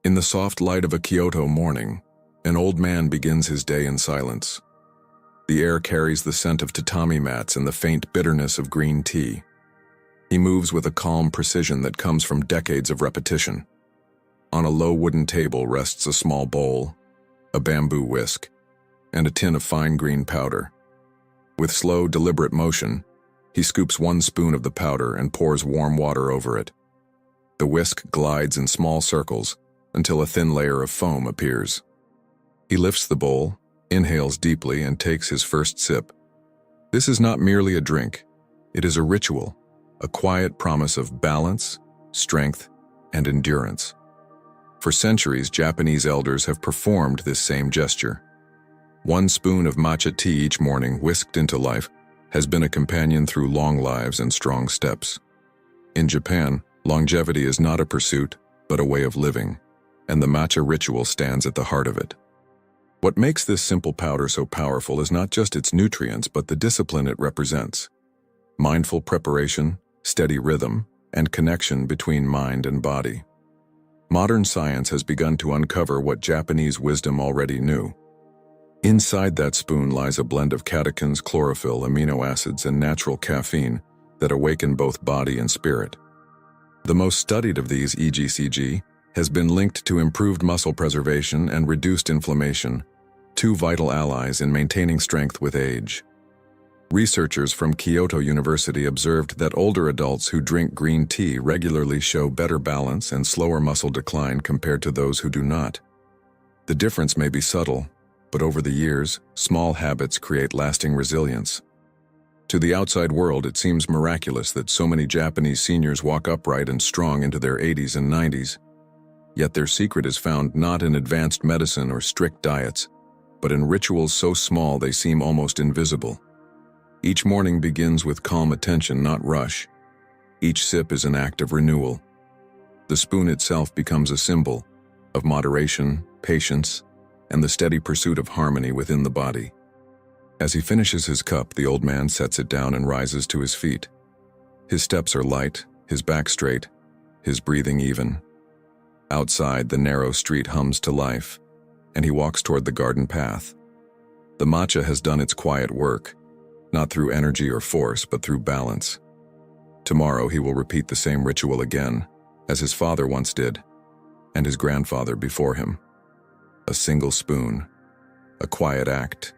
In the soft light of a Kyoto morning, an old man begins his day in silence. The air carries the scent of tatami mats and the faint bitterness of green tea. He moves with a calm precision that comes from decades of repetition. On a low wooden table rests a small bowl, a bamboo whisk, and a tin of fine green powder. With slow, deliberate motion, he scoops 1 spoon of the powder and pours warm water over it. The whisk glides in small circles until a thin layer of foam appears. He lifts the bowl, inhales deeply, and takes his first sip. This is not merely a drink. It is a ritual, a quiet promise of balance, strength, and endurance. For centuries, Japanese elders have performed this same gesture. 1 spoon of matcha tea each morning, whisked into life, has been a companion through long lives and strong steps. In Japan, longevity is not a pursuit, but a way of living, and the matcha ritual stands at the heart of it. What makes this simple powder so powerful is not just its nutrients, but the discipline it represents. Mindful preparation, steady rhythm, and connection between mind and body. Modern science has begun to uncover what Japanese wisdom already knew. Inside that spoon lies a blend of catechins, chlorophyll, amino acids, and natural caffeine that awaken both body and spirit. The most studied of these, EGCG, has been linked to improved muscle preservation and reduced inflammation, 2 vital allies in maintaining strength with age. Researchers from Kyoto University observed that older adults who drink green tea regularly show better balance and slower muscle decline compared to those who do not. The difference may be subtle, but over the years, small habits create lasting resilience. To the outside world, it seems miraculous that so many Japanese seniors walk upright and strong into their 80s and 90s. Yet their secret is found not in advanced medicine or strict diets, but in rituals so small they seem almost invisible. Each morning begins with calm attention, not rush. Each sip is an act of renewal. The spoon itself becomes a symbol of moderation, patience, and the steady pursuit of harmony within the body. As he finishes his cup, the old man sets it down and rises to his feet. His steps are light, his back straight, his breathing even. Outside, the narrow street hums to life, and he walks toward the garden path. The matcha has done its quiet work, not through energy or force, but through balance. Tomorrow he will repeat the same ritual again, as his father once did, and his grandfather before him. A single spoon, a quiet act,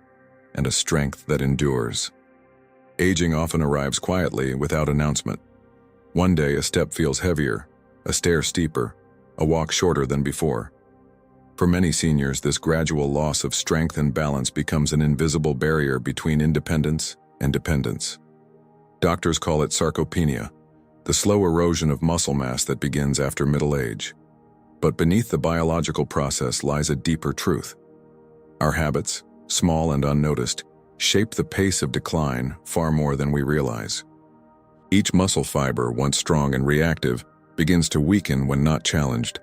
and a strength that endures. Aging often arrives quietly, without announcement. One day a step feels heavier, a stair steeper, a walk shorter than before. For many seniors, this gradual loss of strength and balance becomes an invisible barrier between independence and dependence. Doctors call it sarcopenia, the slow erosion of muscle mass that begins after middle age. But beneath the biological process lies a deeper truth. Our habits, small and unnoticed, shape the pace of decline far more than we realize. Each muscle fiber, once strong and reactive, begins to weaken when not challenged.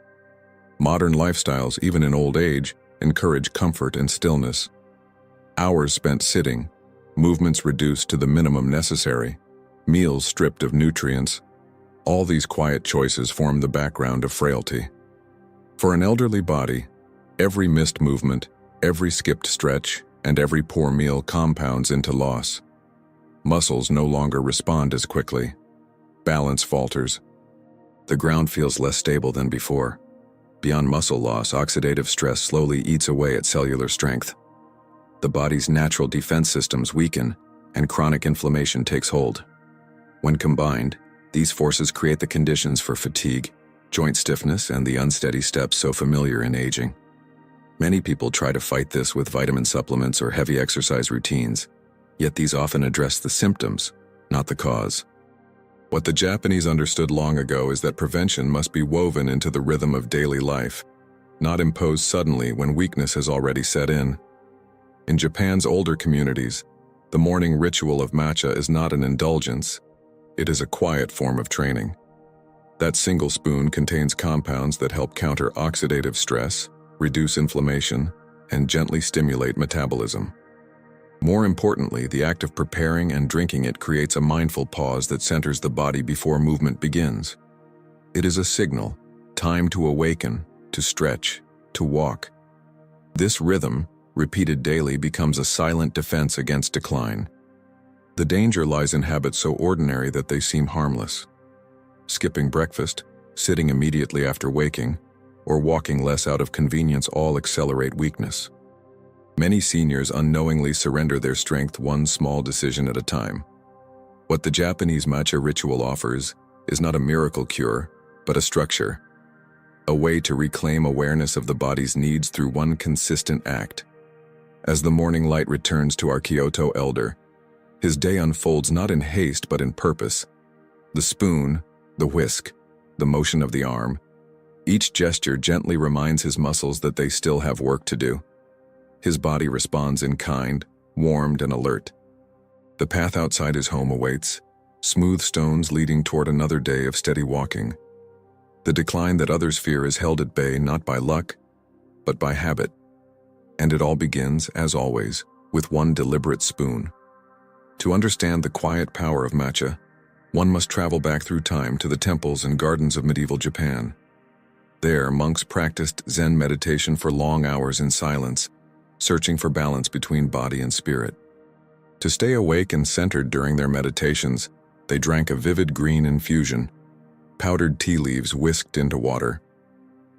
Modern lifestyles, even in old age, encourage comfort and stillness. Hours spent sitting, movements reduced to the minimum necessary, meals stripped of nutrients. All these quiet choices form the background of frailty. For an elderly body, every missed movement, every skipped stretch, and every poor meal compounds into loss. Muscles no longer respond as quickly. Balance falters. The ground feels less stable than before. Beyond muscle loss, oxidative stress slowly eats away at cellular strength. The body's natural defense systems weaken, and chronic inflammation takes hold. When combined, these forces create the conditions for fatigue, joint stiffness, and the unsteady steps so familiar in aging. Many people try to fight this with vitamin supplements or heavy exercise routines, yet these often address the symptoms, not the cause. What the Japanese understood long ago is that prevention must be woven into the rhythm of daily life, not imposed suddenly when weakness has already set in. In Japan's older communities, the morning ritual of matcha is not an indulgence, it is a quiet form of training. That single spoon contains compounds that help counter oxidative stress, reduce inflammation, and gently stimulate metabolism. More importantly, the act of preparing and drinking it creates a mindful pause that centers the body before movement begins. It is a signal, time to awaken, to stretch, to walk. This rhythm, repeated daily, becomes a silent defense against decline. The danger lies in habits so ordinary that they seem harmless. Skipping breakfast, sitting immediately after waking, or walking less out of convenience all accelerate weakness. Many seniors unknowingly surrender their strength one small decision at a time. What the Japanese matcha ritual offers is not a miracle cure, but a structure. A way to reclaim awareness of the body's needs through one consistent act. As the morning light returns to our Kyoto elder, his day unfolds not in haste but in purpose. The spoon, the whisk, the motion of the arm, each gesture gently reminds his muscles that they still have work to do. His body responds in kind, warmed and alert. The path outside his home awaits, smooth stones leading toward another day of steady walking. The decline that others fear is held at bay not by luck, but by habit. And it all begins, as always, with one deliberate spoon. To understand the quiet power of matcha, one must travel back through time to the temples and gardens of medieval Japan. There, monks practiced Zen meditation for long hours in silence, searching for balance between body and spirit. To stay awake and centered during their meditations, they drank a vivid green infusion, powdered tea leaves whisked into water.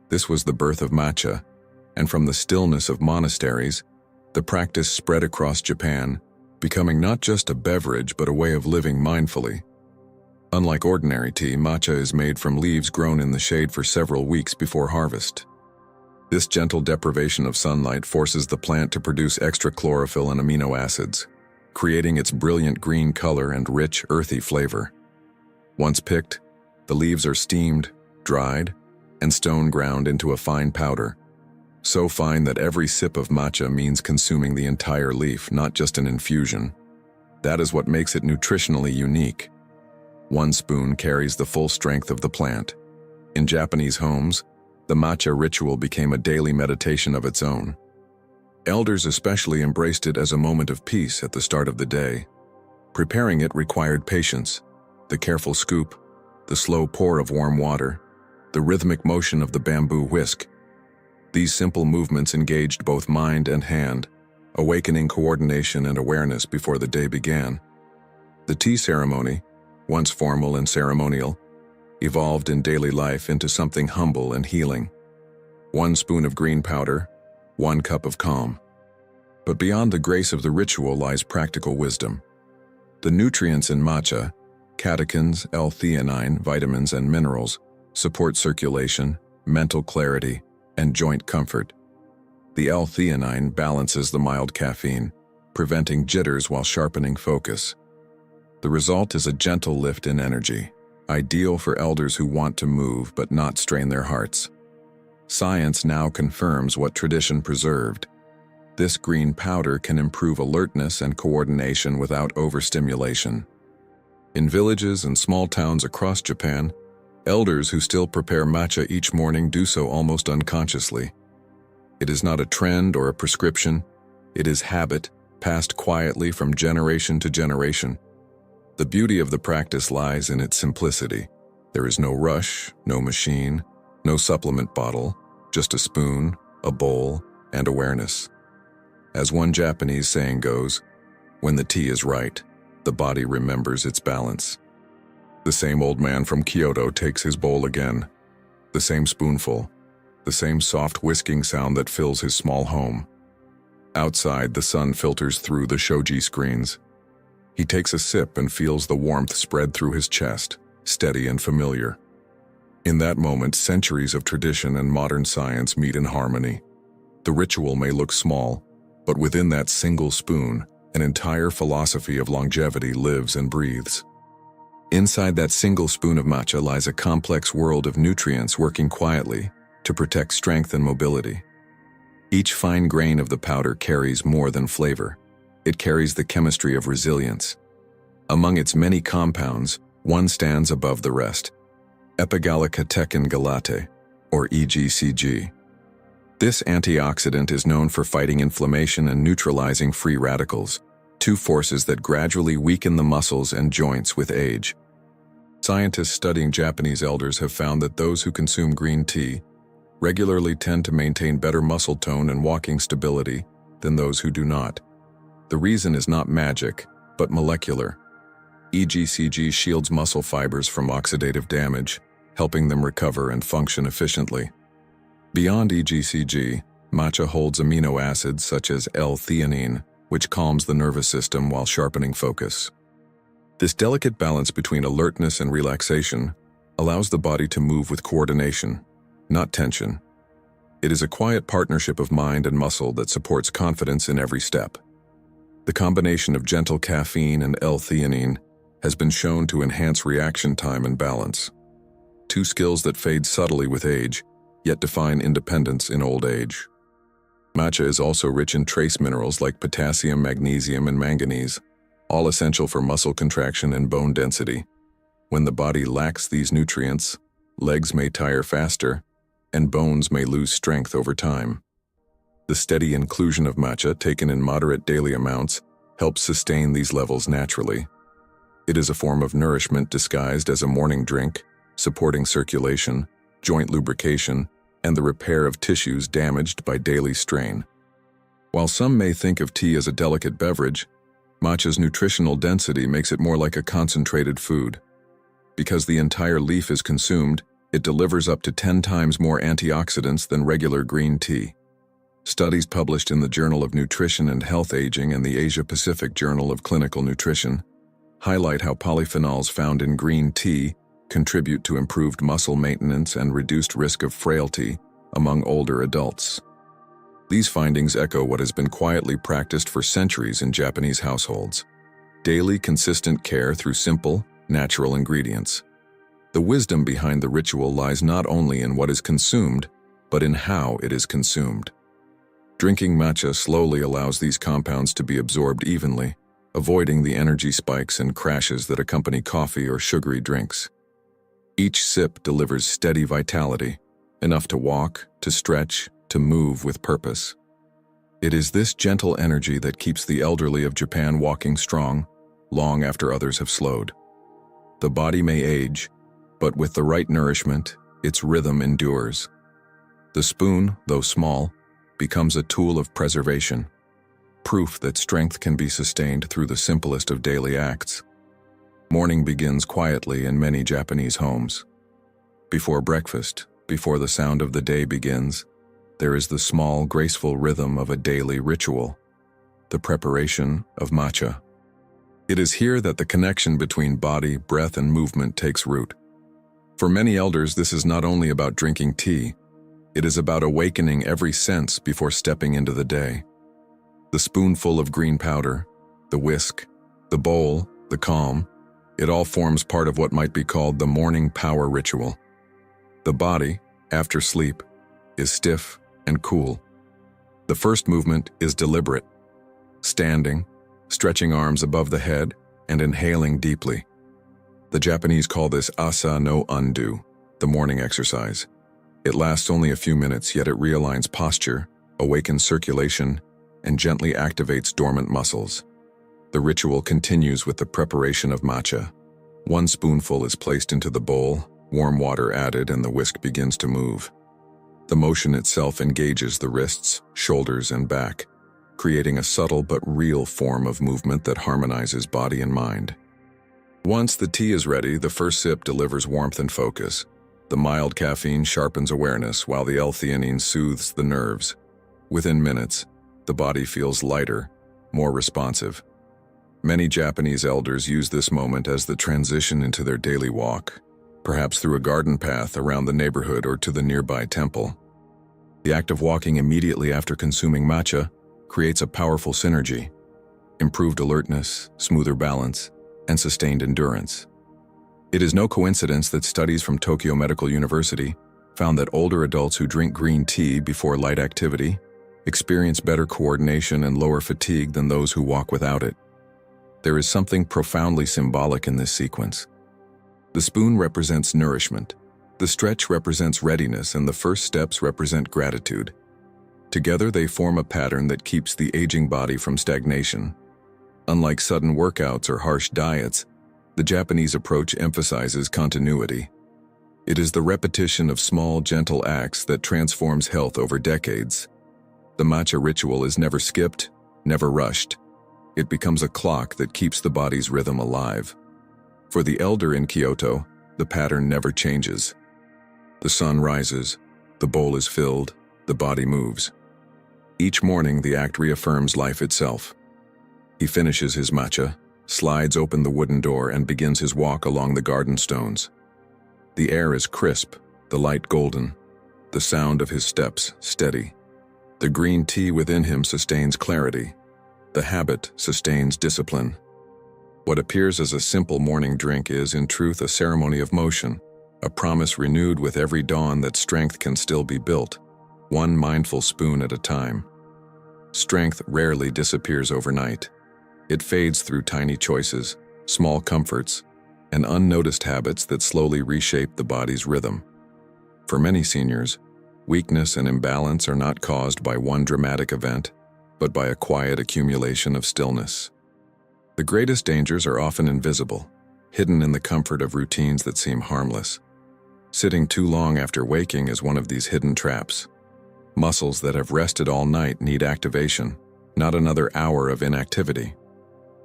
This was the birth of matcha, and from the stillness of monasteries, the practice spread across Japan, becoming not just a beverage but a way of living mindfully. Unlike ordinary tea, matcha is made from leaves grown in the shade for several weeks before harvest. This gentle deprivation of sunlight forces the plant to produce extra chlorophyll and amino acids, creating its brilliant green color and rich, earthy flavor. Once picked, the leaves are steamed, dried, and stone ground into a fine powder, so fine that every sip of matcha means consuming the entire leaf, not just an infusion. That is what makes it nutritionally unique. One spoon carries the full strength of the plant. In Japanese homes, the matcha ritual became a daily meditation of its own. Elders especially embraced it as a moment of peace at the start of the day. Preparing it required patience, the careful scoop, the slow pour of warm water, the rhythmic motion of the bamboo whisk. These simple movements engaged both mind and hand, awakening coordination and awareness before the day began. The tea ceremony, once formal and ceremonial, evolved in daily life into something humble and healing. One spoon of green powder, one cup of calm. But beyond the grace of the ritual lies practical wisdom. The nutrients in matcha, catechins, L-theanine, vitamins, and minerals, support circulation, mental clarity, and joint comfort. The L-theanine balances the mild caffeine, preventing jitters while sharpening focus. The result is a gentle lift in energy, ideal for elders who want to move but not strain their hearts. Science now confirms what tradition preserved. This green powder can improve alertness and coordination without overstimulation. In villages and small towns across Japan, elders who still prepare matcha each morning do so almost unconsciously. It is not a trend or a prescription. It is habit, passed quietly from generation to generation. The beauty of the practice lies in its simplicity. There is no rush, no machine, no supplement bottle, just a spoon, a bowl, and awareness. As one Japanese saying goes, when the tea is right, the body remembers its balance. The same old man from Kyoto takes his bowl again. The same spoonful, the same soft whisking sound that fills his small home. Outside, the sun filters through the shoji screens. He takes a sip and feels the warmth spread through his chest, steady and familiar. In that moment, centuries of tradition and modern science meet in harmony. The ritual may look small, but within that single spoon, an entire philosophy of longevity lives and breathes. Inside that single spoon of matcha lies a complex world of nutrients working quietly to protect strength and mobility. Each fine grain of the powder carries more than flavor. It carries the chemistry of resilience. Among its many compounds, one stands above the rest: epigallocatechin gallate, or EGCG. This antioxidant is known for fighting inflammation and neutralizing free radicals, two forces that gradually weaken the muscles and joints with age. Scientists studying Japanese elders have found that those who consume green tea, regularly tend to maintain better muscle tone and walking stability than those who do not. The reason is not magic, but molecular. EGCG shields muscle fibers from oxidative damage, helping them recover and function efficiently. Beyond EGCG, matcha holds amino acids such as L-theanine, which calms the nervous system while sharpening focus. This delicate balance between alertness and relaxation allows the body to move with coordination, not tension. It is a quiet partnership of mind and muscle that supports confidence in every step. The combination of gentle caffeine and L-theanine has been shown to enhance reaction time and balance, two skills that fade subtly with age, yet define independence in old age. Matcha is also rich in trace minerals like potassium, magnesium, and manganese, all essential for muscle contraction and bone density. When the body lacks these nutrients, legs may tire faster, and bones may lose strength over time. The steady inclusion of matcha, taken in moderate daily amounts, helps sustain these levels naturally. It is a form of nourishment disguised as a morning drink, supporting circulation, joint lubrication, and the repair of tissues damaged by daily strain. While some may think of tea as a delicate beverage, matcha's nutritional density makes it more like a concentrated food. Because the entire leaf is consumed, it delivers up to 10 times more antioxidants than regular green tea. Studies published in the Journal of Nutrition and Health Aging and the Asia-Pacific Journal of Clinical Nutrition highlight how polyphenols found in green tea contribute to improved muscle maintenance and reduced risk of frailty among older adults. These findings echo what has been quietly practiced for centuries in Japanese households: daily, consistent care through simple, natural ingredients. The wisdom behind the ritual lies not only in what is consumed, but in how it is consumed. Drinking matcha slowly allows these compounds to be absorbed evenly, avoiding the energy spikes and crashes that accompany coffee or sugary drinks. Each sip delivers steady vitality, enough to walk, to stretch, to move with purpose. It is this gentle energy that keeps the elderly of Japan walking strong, long after others have slowed. The body may age, but with the right nourishment, its rhythm endures. The spoon, though small, becomes a tool of preservation, proof that strength can be sustained through the simplest of daily acts. Morning begins quietly in many Japanese homes. Before breakfast, before the sound of the day begins, there is the small, graceful rhythm of a daily ritual, the preparation of matcha. It is here that the connection between body, breath, and movement takes root. For many elders, this is not only about drinking tea, it is about awakening every sense before stepping into the day. The spoonful of green powder, the whisk, the bowl, the calm, it all forms part of what might be called the morning power ritual. The body, after sleep, is stiff and cool. The first movement is deliberate, standing, stretching arms above the head, and inhaling deeply. The Japanese call this asa no undo, the morning exercise. It lasts only a few minutes, yet it realigns posture, awakens circulation, and gently activates dormant muscles. The ritual continues with the preparation of matcha. One spoonful is placed into the bowl, warm water added, and the whisk begins to move. The motion itself engages the wrists, shoulders, and back, creating a subtle but real form of movement that harmonizes body and mind. Once the tea is ready, the first sip delivers warmth and focus. The mild caffeine sharpens awareness, while the L-theanine soothes the nerves. Within minutes, the body feels lighter, more responsive. Many Japanese elders use this moment as the transition into their daily walk, perhaps through a garden path around the neighborhood or to the nearby temple. The act of walking immediately after consuming matcha creates a powerful synergy: improved alertness, smoother balance, and sustained endurance. It is no coincidence that studies from Tokyo Medical University found that older adults who drink green tea before light activity experience better coordination and lower fatigue than those who walk without it. There is something profoundly symbolic in this sequence. The spoon represents nourishment, the stretch represents readiness, and the first steps represent gratitude. Together they form a pattern that keeps the aging body from stagnation. Unlike sudden workouts or harsh diets, the Japanese approach emphasizes continuity. It is the repetition of small, gentle acts that transforms health over decades. The matcha ritual is never skipped, never rushed. It becomes a clock that keeps the body's rhythm alive. For the elder in Kyoto, the pattern never changes. The sun rises, the bowl is filled, the body moves. Each morning, the act reaffirms life itself. He finishes his matcha, slides open the wooden door, and begins his walk along the garden stones. The air is crisp, the light golden, the sound of his steps steady. The green tea within him sustains clarity. The habit sustains discipline. What appears as a simple morning drink is, in truth, a ceremony of motion, a promise renewed with every dawn that strength can still be built, one mindful spoon at a time. Strength rarely disappears overnight. It fades through tiny choices, small comforts, and unnoticed habits that slowly reshape the body's rhythm. For many seniors, weakness and imbalance are not caused by one dramatic event, but by a quiet accumulation of stillness. The greatest dangers are often invisible, hidden in the comfort of routines that seem harmless. Sitting too long after waking is one of these hidden traps. Muscles that have rested all night need activation, not another hour of inactivity.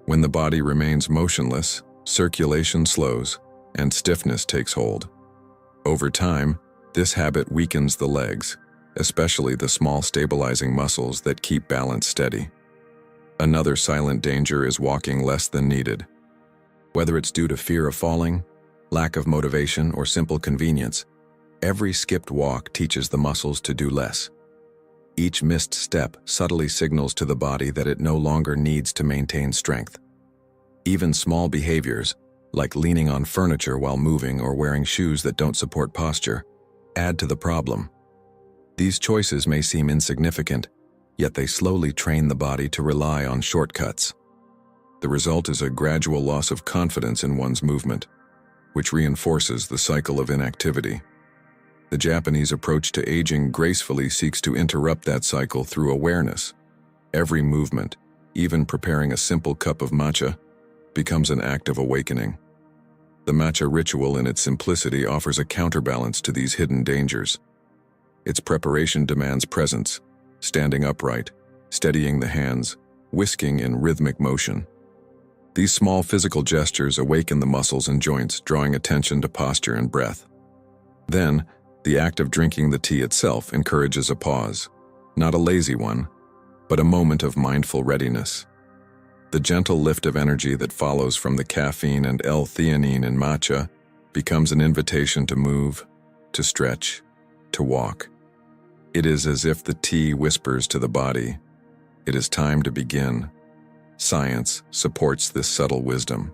When the body remains motionless, circulation slows, and stiffness takes hold. Over time, this habit weakens the legs, especially the small stabilizing muscles that keep balance steady. Another silent danger is walking less than needed. Whether it's due to fear of falling, lack of motivation, or simple convenience, every skipped walk teaches the muscles to do less. Each missed step subtly signals to the body that it no longer needs to maintain strength. Even small behaviors, like leaning on furniture while moving or wearing shoes that don't support posture, add to the problem. These choices may seem insignificant, yet they slowly train the body to rely on shortcuts. The result is a gradual loss of confidence in one's movement, which reinforces the cycle of inactivity. The Japanese approach to aging gracefully seeks to interrupt that cycle through awareness. Every movement, even preparing a simple cup of matcha, becomes an act of awakening. The matcha ritual in its simplicity offers a counterbalance to these hidden dangers. Its preparation demands presence, standing upright, steadying the hands, whisking in rhythmic motion. These small physical gestures awaken the muscles and joints, drawing attention to posture and breath. Then, the act of drinking the tea itself encourages a pause, not a lazy one, but a moment of mindful readiness. The gentle lift of energy that follows from the caffeine and L-theanine in matcha becomes an invitation to move, to stretch, to walk. It is as if the tea whispers to the body, "It is time to begin." Science supports this subtle wisdom.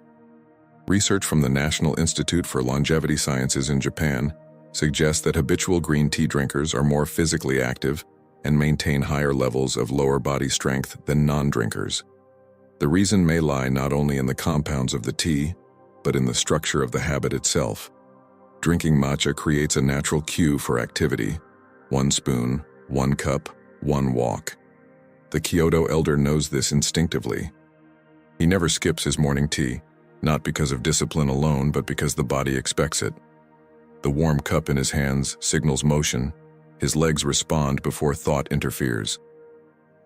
Research from the National Institute for Longevity Sciences in Japan suggests that habitual green tea drinkers are more physically active and maintain higher levels of lower body strength than non-drinkers. The reason may lie not only in the compounds of the tea, but in the structure of the habit itself. Drinking matcha creates a natural cue for activity. One spoon, one cup, one walk. The Kyoto elder knows this instinctively. He never skips his morning tea, not because of discipline alone, but because the body expects it. The warm cup in his hands signals motion. His legs respond before thought interferes.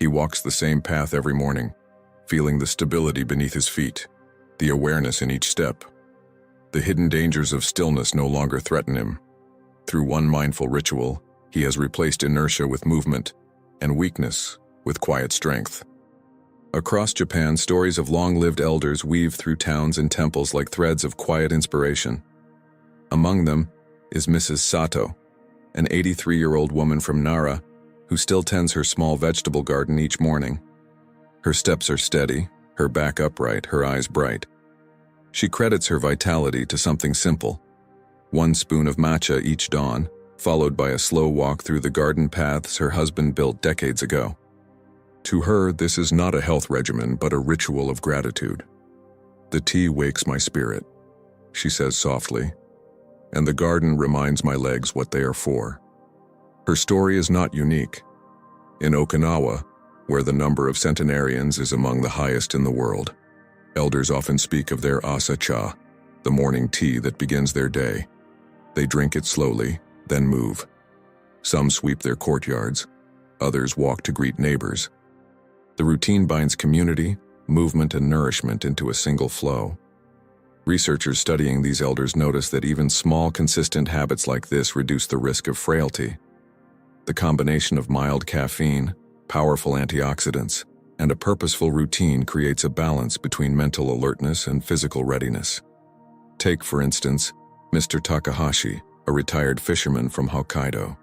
He walks the same path every morning, feeling the stability beneath his feet, the awareness in each step. The hidden dangers of stillness no longer threaten him. Through one mindful ritual, he has replaced inertia with movement, and weakness with quiet strength. Across Japan, stories of long-lived elders weave through towns and temples like threads of quiet inspiration. Among them is Mrs. Sato, an 83-year-old woman from Nara who still tends her small vegetable garden each morning. Her steps are steady, her back upright, her eyes bright. She credits her vitality to something simple: one spoon of matcha each dawn, followed by a slow walk through the garden paths her husband built decades ago. To her, this is not a health regimen, but a ritual of gratitude. "The tea wakes my spirit," she says softly, "and the garden reminds my legs what they are for." Her story is not unique. In Okinawa, where the number of centenarians is among the highest in the world, elders often speak of their asa cha, the morning tea that begins their day. They drink it slowly, then move. Some sweep their courtyards, others walk to greet neighbors. The routine binds community, movement, and nourishment into a single flow. Researchers studying these elders notice that even small, consistent habits like this reduce the risk of frailty. The combination of mild caffeine, powerful antioxidants, and a purposeful routine creates a balance between mental alertness and physical readiness. Take, for instance, Mr. Takahashi, a retired fisherman from Hokkaido.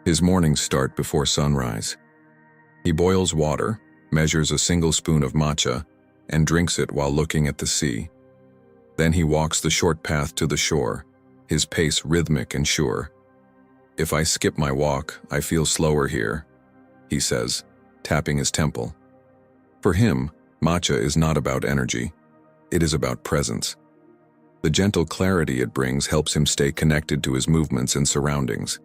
His mornings start before sunrise. He boils water, measures a single spoon of matcha, and drinks it while looking at the sea. Then he walks the short path to the shore, his pace rhythmic and sure. "If I skip my walk, I feel slower here," he says, tapping his temple. For him, matcha is not about energy. It is about presence. The gentle clarity it brings helps him stay connected to his movements and surroundings.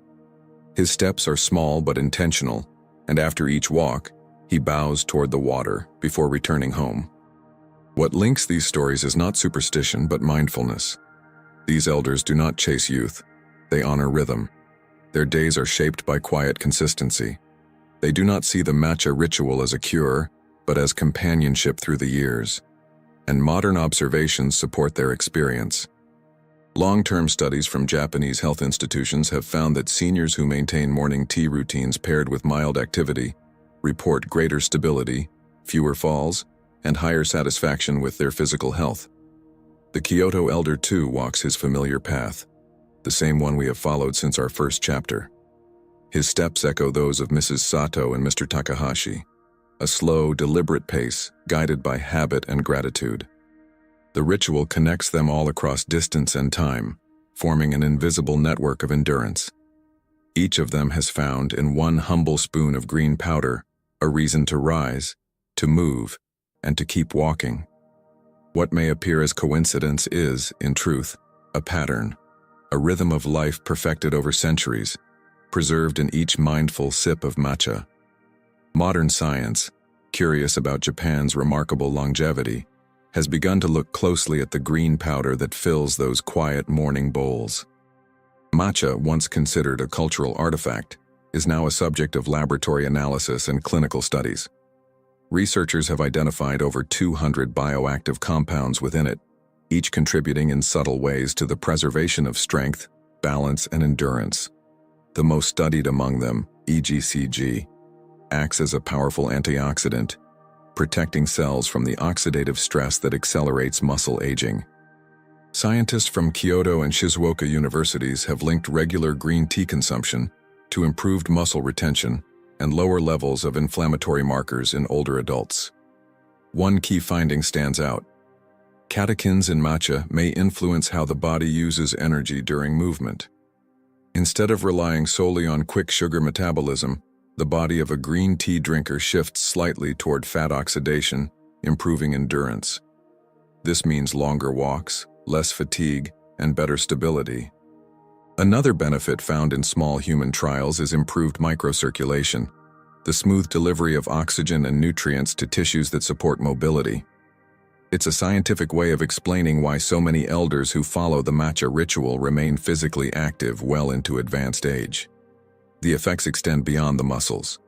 His steps are small but intentional, and after each walk, he bows toward the water before returning home. What links these stories is not superstition but mindfulness. These elders do not chase youth, they honor rhythm. Their days are shaped by quiet consistency. They do not see the matcha ritual as a cure, but as companionship through the years. And modern observations support their experience. Long-term studies from Japanese health institutions have found that seniors who maintain morning tea routines paired with mild activity report greater stability, fewer falls, and higher satisfaction with their physical health. The Kyoto elder too walks his familiar path, the same one we have followed since our first chapter. His steps echo those of Mrs. Sato and Mr. Takahashi, a slow, deliberate pace guided by habit and gratitude. The ritual connects them all across distance and time, forming an invisible network of endurance. Each of them has found in one humble spoon of green powder a reason to rise, to move, and to keep walking. What may appear as coincidence is, in truth, a pattern, a rhythm of life perfected over centuries, preserved in each mindful sip of matcha. Modern science, curious about Japan's remarkable longevity, has begun to look closely at the green powder that fills those quiet morning bowls. Matcha, once considered a cultural artifact, is now a subject of laboratory analysis and clinical studies. Researchers have identified over 200 bioactive compounds within it, each contributing in subtle ways to the preservation of strength, balance, and endurance. The most studied among them, EGCG, acts as a powerful antioxidant, protecting cells from the oxidative stress that accelerates muscle aging. Scientists from Kyoto and Shizuoka universities have linked regular green tea consumption to improved muscle retention and lower levels of inflammatory markers in older adults. One key finding stands out. Catechins in matcha may influence how the body uses energy during movement. Instead of relying solely on quick sugar metabolism, the body of a green tea drinker shifts slightly toward fat oxidation, improving endurance. This means longer walks, less fatigue, and better stability. Another benefit found in small human trials is improved microcirculation, the smooth delivery of oxygen and nutrients to tissues that support mobility. It's a scientific way of explaining why so many elders who follow the matcha ritual remain physically active well into advanced age. The effects extend beyond the muscles.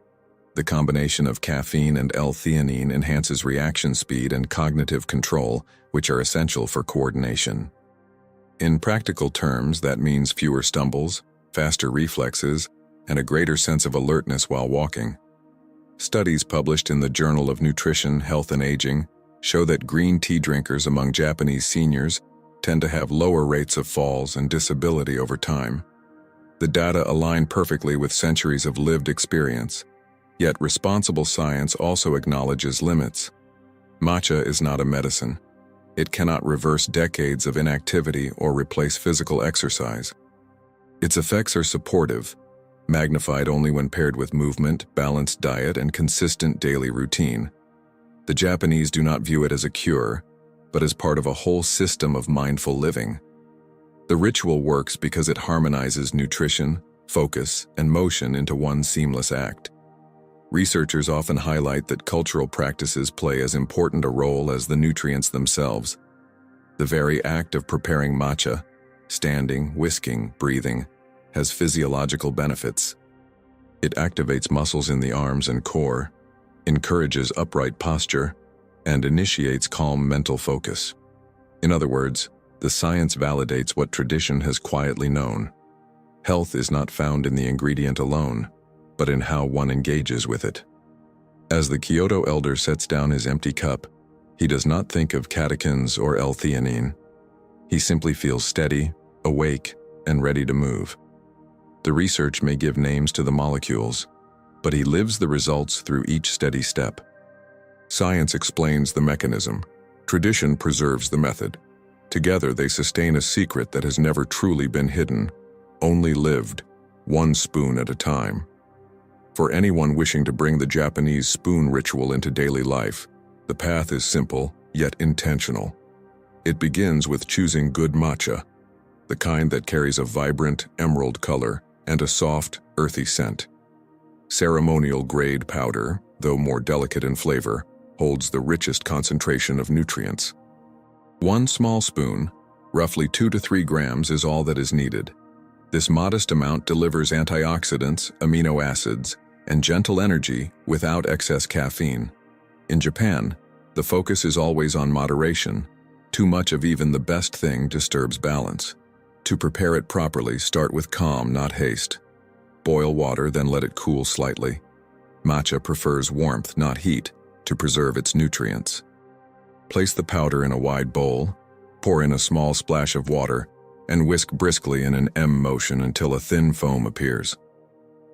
The combination of caffeine and L-theanine enhances reaction speed and cognitive control, which are essential for coordination. In practical terms, that means fewer stumbles, faster reflexes, and a greater sense of alertness while walking. Studies published in the Journal of Nutrition, Health and Aging show that green tea drinkers among Japanese seniors tend to have lower rates of falls and disability over time. The data align perfectly with centuries of lived experience, yet responsible science also acknowledges limits. Matcha is not a medicine. It cannot reverse decades of inactivity or replace physical exercise. Its effects are supportive, magnified only when paired with movement, balanced diet, and consistent daily routine. The Japanese do not view it as a cure, but as part of a whole system of mindful living. The ritual works because it harmonizes nutrition, focus, and motion into one seamless act. Researchers often highlight that cultural practices play as important a role as the nutrients themselves. The very act of preparing matcha, standing, whisking, breathing, has physiological benefits. It activates muscles in the arms and core, encourages upright posture, and initiates calm mental focus. In other words, the science validates what tradition has quietly known. Health is not found in the ingredient alone, but in how one engages with it. As the Kyoto elder sets down his empty cup, he does not think of catechins or L-theanine. He simply feels steady, awake, and ready to move. The research may give names to the molecules, but he lives the results through each steady step. Science explains the mechanism. Tradition preserves the method. Together they sustain a secret that has never truly been hidden, only lived, one spoon at a time. For anyone wishing to bring the Japanese spoon ritual into daily life, the path is simple, yet intentional. It begins with choosing good matcha, the kind that carries a vibrant emerald color and a soft, earthy scent. Ceremonial-grade powder, though more delicate in flavor, holds the richest concentration of nutrients. One small spoon, roughly 2 to 3 grams, is all that is needed. This modest amount delivers antioxidants, amino acids, and gentle energy without excess caffeine. In Japan, the focus is always on moderation. Too much of even the best thing disturbs balance. To prepare it properly, start with calm, not haste. Boil water, then let it cool slightly. Matcha prefers warmth, not heat, to preserve its nutrients. Place the powder in a wide bowl, pour in a small splash of water, and whisk briskly in an M motion until a thin foam appears.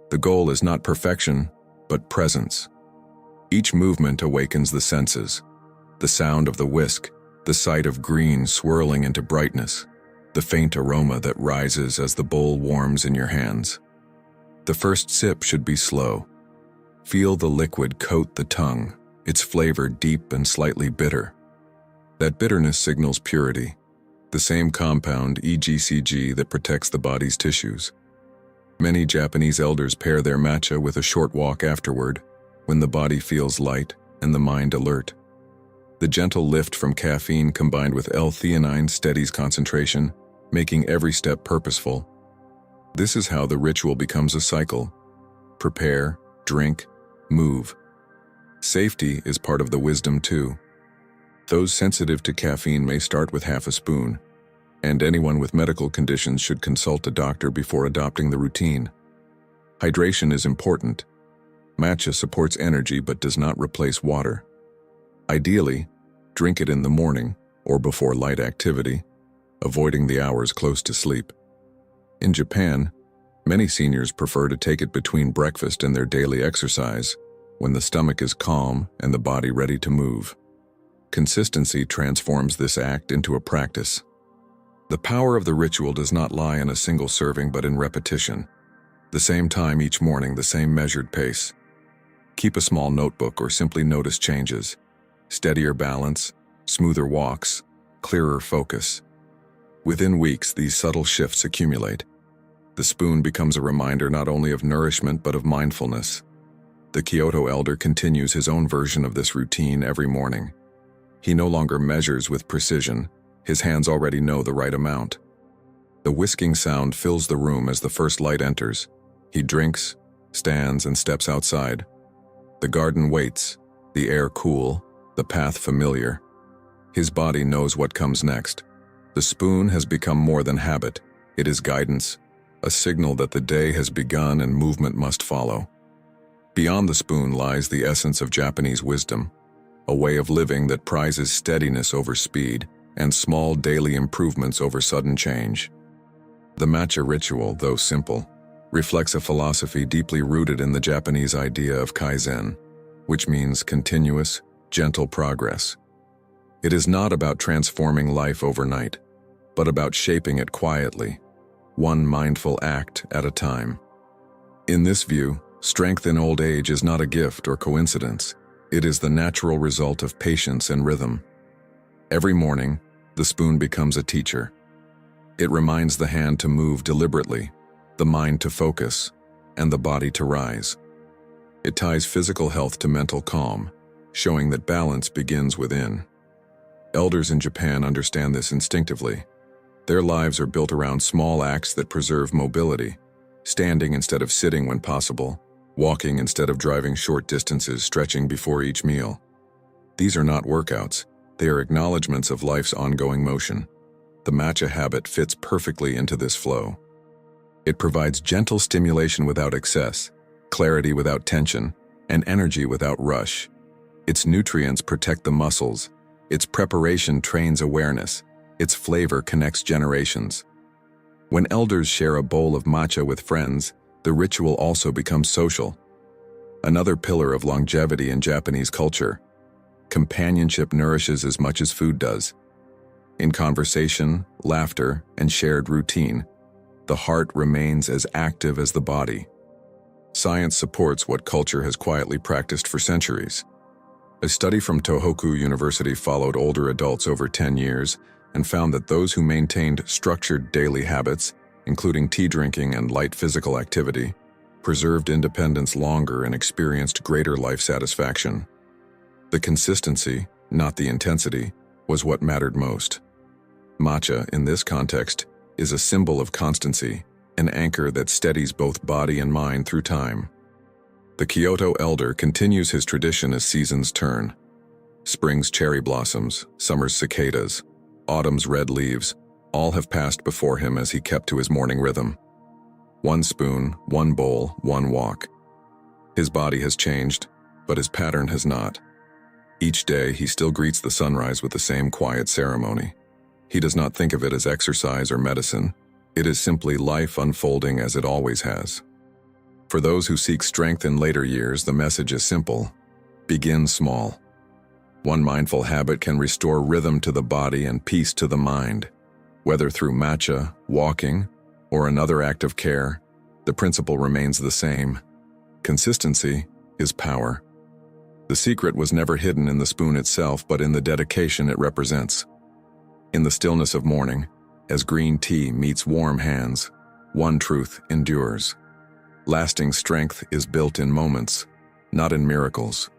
The goal is not perfection, but presence. Each movement awakens the senses. The sound of the whisk, the sight of green swirling into brightness, the faint aroma that rises as the bowl warms in your hands. The first sip should be slow. Feel the liquid coat the tongue, its flavor deep and slightly bitter. That bitterness signals purity, the same compound, EGCG, that protects the body's tissues. Many Japanese elders pair their matcha with a short walk afterward, when the body feels light and the mind alert. The gentle lift from caffeine combined with L-theanine steadies concentration, making every step purposeful. This is how the ritual becomes a cycle. Prepare, drink, move. Safety is part of the wisdom too. Those sensitive to caffeine may start with half a spoon, and anyone with medical conditions should consult a doctor before adopting the routine. Hydration is important. Matcha supports energy but does not replace water. Ideally, drink it in the morning or before light activity, avoiding the hours close to sleep. In Japan, many seniors prefer to take it between breakfast and their daily exercise, when the stomach is calm and the body ready to move. Consistency transforms this act into a practice. The power of the ritual does not lie in a single serving but in repetition. The same time each morning, the same measured pace. Keep a small notebook or simply notice changes. Steadier balance, smoother walks, clearer focus. Within weeks, these subtle shifts accumulate. The spoon becomes a reminder not only of nourishment but of mindfulness. The Kyoto elder continues his own version of this routine every morning. He no longer measures with precision. His hands already know the right amount. The whisking sound fills the room as the first light enters. He drinks, stands, and steps outside. The garden waits, the air cool, the path familiar. His body knows what comes next. The spoon has become more than habit. It is guidance, a signal that the day has begun and movement must follow. Beyond the spoon lies the essence of Japanese wisdom, a way of living that prizes steadiness over speed and small daily improvements over sudden change. The matcha ritual, though simple, reflects a philosophy deeply rooted in the Japanese idea of kaizen, which means continuous, gentle progress. It is not about transforming life overnight, but about shaping it quietly, one mindful act at a time. In this view, strength in old age is not a gift or coincidence. It is the natural result of patience and rhythm. Every morning, the spoon becomes a teacher. It reminds the hand to move deliberately, the mind to focus, and the body to rise. It ties physical health to mental calm, showing that balance begins within. Elders in Japan understand this instinctively. Their lives are built around small acts that preserve mobility, standing instead of sitting when possible, walking instead of driving short distances, stretching before each meal. These are not workouts, they are acknowledgments of life's ongoing motion. The matcha habit fits perfectly into this flow. It provides gentle stimulation without excess, clarity without tension, and energy without rush. Its nutrients protect the muscles, its preparation trains awareness, its flavor connects generations. When elders share a bowl of matcha with friends, the ritual also becomes social. Another pillar of longevity in Japanese culture, companionship nourishes as much as food does. In conversation, laughter, and shared routine, the heart remains as active as the body. Science supports what culture has quietly practiced for centuries. A study from Tohoku University followed older adults over 10 years and found that those who maintained structured daily habits, including tea drinking and light physical activity, preserved independence longer and experienced greater life satisfaction. The consistency, not the intensity, was what mattered most. Matcha, in this context, is a symbol of constancy, an anchor that steadies both body and mind through time. The Kyoto elder continues his tradition as seasons turn. Spring's cherry blossoms, summer's cicadas, autumn's red leaves, all have passed before him as he kept to his morning rhythm. One spoon, one bowl, one walk. His body has changed, but his pattern has not. Each day, he still greets the sunrise with the same quiet ceremony. He does not think of it as exercise or medicine. It is simply life unfolding as it always has. For those who seek strength in later years, the message is simple. Begin small. One mindful habit can restore rhythm to the body and peace to the mind. Whether through matcha, walking, or another act of care, the principle remains the same. Consistency is power. The secret was never hidden in the spoon itself, but in the dedication it represents. In the stillness of morning, as green tea meets warm hands, one truth endures. Lasting strength is built in moments, not in miracles.